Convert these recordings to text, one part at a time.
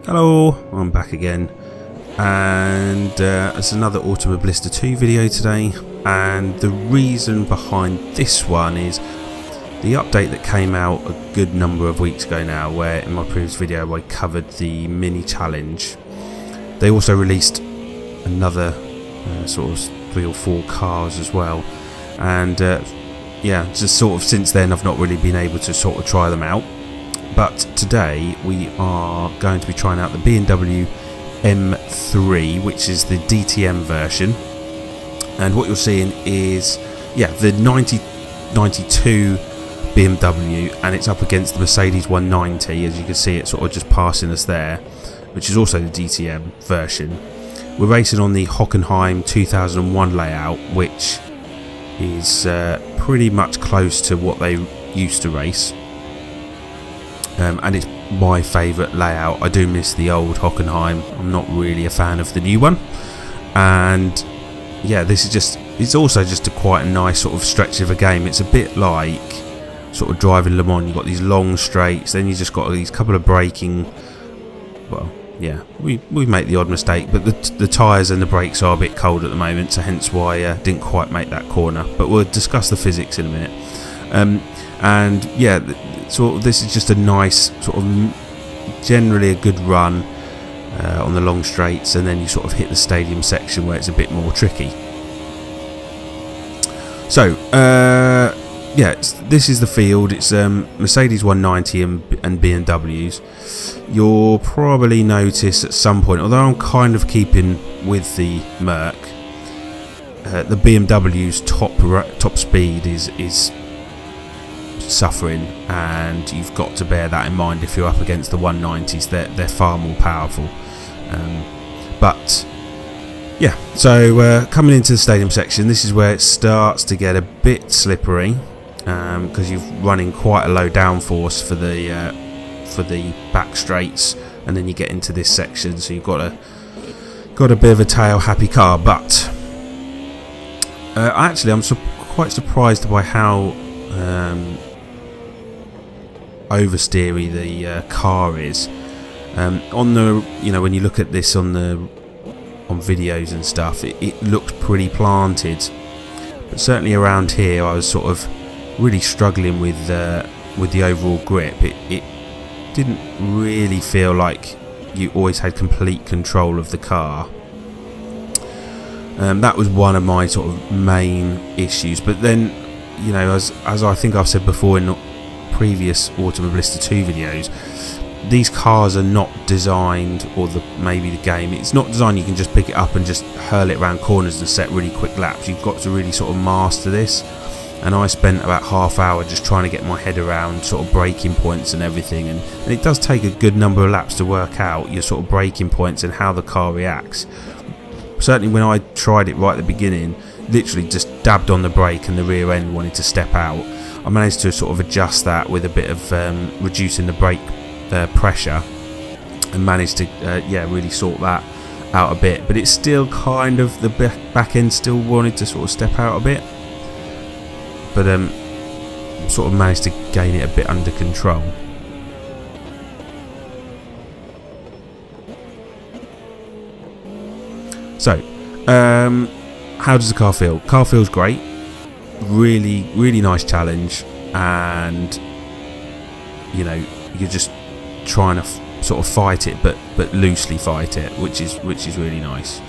Hello, I'm back again, and it's another Automobilista 2 video today, and the reason behind this one is the update that came out a good number of weeks ago now, where in my previous video I covered the mini challenge. They also released another sort of 3 or 4 cars as well, and yeah, just sort of since then I've not really been able to sort of try them out. But today we are going to be trying out the BMW M3, which is the DTM version, and what you're seeing is, yeah, the 1992 BMW, and it's up against the Mercedes 190. As you can see, it's sort of just passing us there, which is also the DTM version. We're racing on the Hockenheim 2001 layout, which is pretty much close to what they used to race. And it's my favourite layout. I do miss the old Hockenheim. I'm not really a fan of the new one. And yeah, this is just, it's also just quite a nice sort of stretch of a game. It's a bit like sort of driving Le Mans. You've got these long straights, then you just got these couple of braking, well, yeah, we make the odd mistake, but the tyres and the brakes are a bit cold at the moment, so hence why I didn't quite make that corner. But we'll discuss the physics in a minute. And yeah, so this is just a nice sort of, generally a good run on the long straights, and then you sort of hit the stadium section where it's a bit more tricky. So yeah, this is the field. It's Mercedes 190 and BMWs. You'll probably notice at some point, although I'm kind of keeping with the Merc, the BMW's top speed is suffering, and you've got to bear that in mind if you're up against the 190s. They're far more powerful. But yeah, so coming into the stadium section, this is where it starts to get a bit slippery, because you're running quite a low downforce for the back straights, and then you get into this section, so you've got a bit of a tail happy car. But actually, I'm quite surprised by how oversteery the car is. On the, you know, when you look at this on videos and stuff, it looks pretty planted, but certainly around here I was sort of really struggling with the overall grip. It didn't really feel like you always had complete control of the car. That was one of my sort of main issues. But then, you know, as I think I've said before in previous Automobilista 2 videos, these cars are not designed, or maybe the game, it's not designed you can just pick it up and just hurl it around corners and set really quick laps. You've got to really sort of master this, and I spent about half hour just trying to get my head around sort of braking points and everything, and it does take a good number of laps to work out your sort of braking points and how the car reacts. Certainly when I tried it right at the beginning, literally just dabbed on the brake and the rear end wanted to step out. I managed to sort of adjust that with a bit of reducing the brake pressure, and managed to yeah, really sort that out a bit. But it's still kind of, the back end still wanted to sort of step out a bit, but sort of managed to gain it a bit under control. So how does the car feel? Car feels great. Really nice challenge, and you know, you're just trying to sort of fight it, but loosely fight it, which is really nice.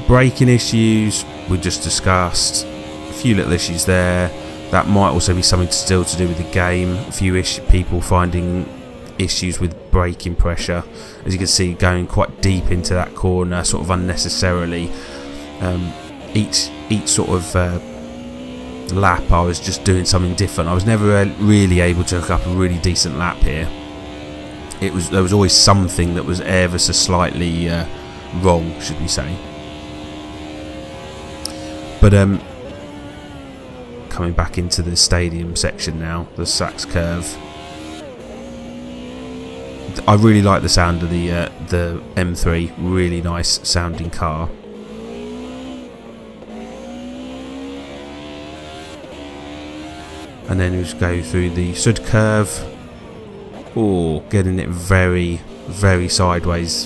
Braking issues we just discussed, a few little issues there. That might also be something still to do with the game. A few people finding issues with braking pressure, as you can see, going quite deep into that corner sort of unnecessarily. Each sort of lap I was just doing something different. I was never really able to hook up a really decent lap here. There was always something that was ever so slightly wrong, should we say. But coming back into the stadium section now, the Sachs curve, I really like the sound of the M3. Really nice sounding car. And then we just go through the Sud curve. Oh, getting it very very sideways,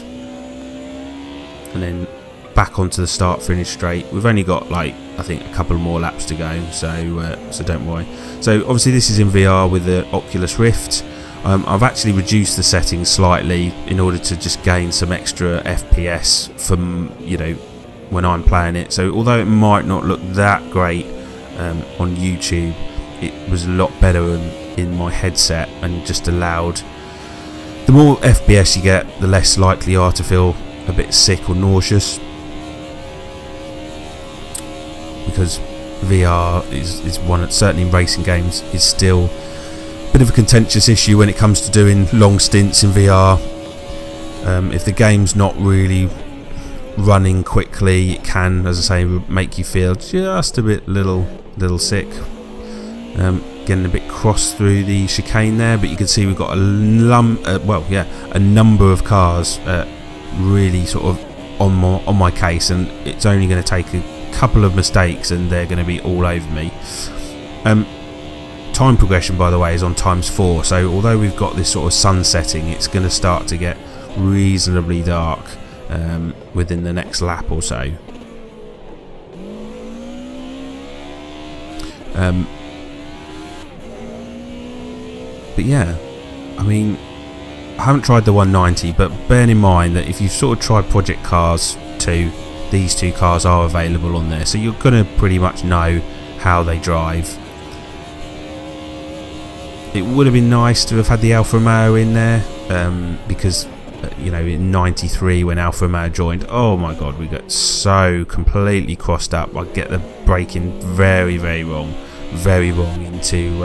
and then back onto the start finish straight. We've only got like I think a couple more laps to go, so don't worry. So obviously this is in VR with the Oculus Rift. I've actually reduced the settings slightly in order to just gain some extra FPS from, you know, when I'm playing it. So although it might not look that great on YouTube, it was a lot better in my headset, and just allowed, the more FPS you get, the less likely you are to feel a bit sick or nauseous, because VR is one, certainly in racing games, is still a bit of a contentious issue when it comes to doing long stints in VR. If the game's not really running quickly, it can, as I say, make you feel just a bit little sick. Getting a bit cross through the chicane there, but you can see we've got a number of cars really sort of on my case, and it's only going to take a couple of mistakes and they're going to be all over me. Time progression, by the way, is on ×4, so although we've got this sort of sun setting, it's going to start to get reasonably dark within the next lap or so. But yeah, I mean, I haven't tried the 190, but bearing in mind that if you've sort of tried Project Cars 2, these two cars are available on there, so you're going to pretty much know how they drive. It would have been nice to have had the Alfa Romeo in there, because you know, in '93 when Alfa Romeo joined, oh my god, we got so completely crossed up. I get the braking very wrong into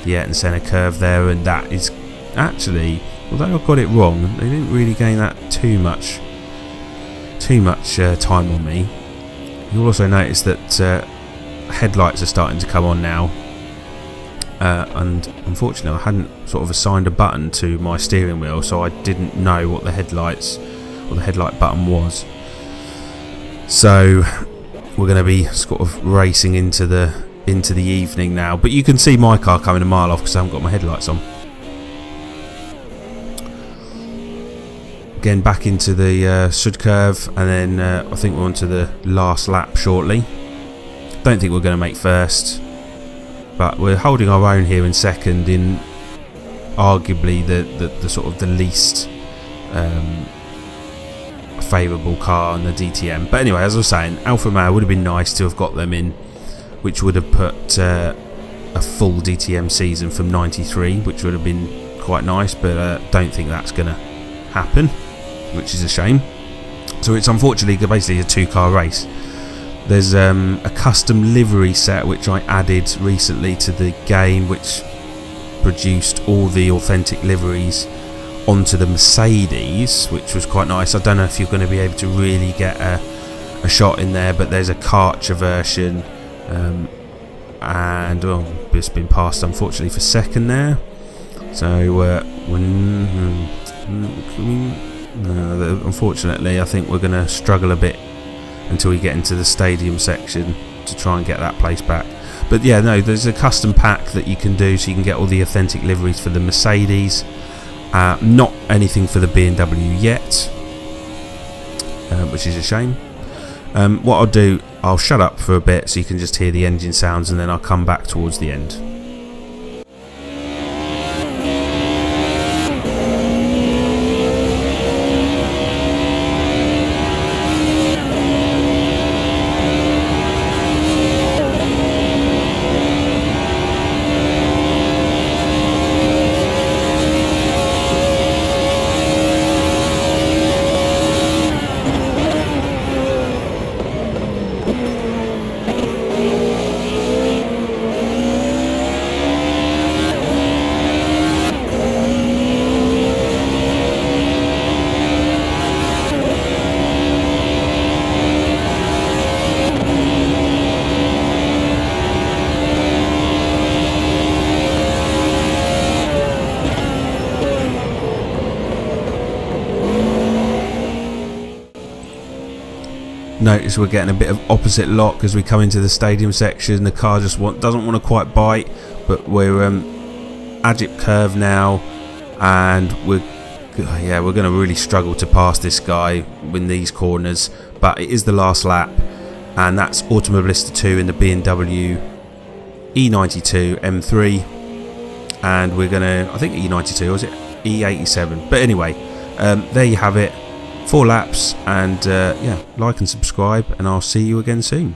the Ayrton Senna curve there, and that is actually, although I got it wrong, they didn't really gain that too much time on me. You'll also notice that headlights are starting to come on now, and unfortunately I hadn't sort of assigned a button to my steering wheel, so I didn't know what the headlight button was. So we're going to be sort of racing into the evening now, but you can see my car coming a mile off because I haven't got my headlights on. Again, back into the Sud curve, and then I think we're on to the last lap shortly. Don't think we're going to make first, but we're holding our own here in second in arguably the sort of the least favourable car on the DTM. But anyway, as I was saying, Alfa Romeo would have been nice to have got them in, which would have put a full DTM season from '93, which would have been quite nice, but don't think that's going to happen, which is a shame. So it's unfortunately basically a two-car race. There's a custom livery set which I added recently to the game, which produced all the authentic liveries onto the Mercedes, which was quite nice. I don't know if you're going to be able to really get a shot in there, but there's a Karcher version, and it's been passed unfortunately for second there. So unfortunately I think we're going to struggle a bit until we get into the stadium section to try and get that place back. But yeah, no, there's a custom pack that you can do, so you can get all the authentic liveries for the Mercedes. Not anything for the BMW yet, which is a shame. What I'll do, I'll shut up for a bit so you can just hear the engine sounds, and then I'll come back towards the end. Notice we're getting a bit of opposite lock as we come into the stadium section. The car just doesn't want to quite bite, but we're Agip curve now, and we're yeah, we're going to really struggle to pass this guy in these corners, but it is the last lap, and that's Automobilista 2 in the BMW E92 M3, and we're going to, I think E92, or was it E87? But anyway, there you have it, 4 laps, and yeah, like and subscribe, and I'll see you again soon.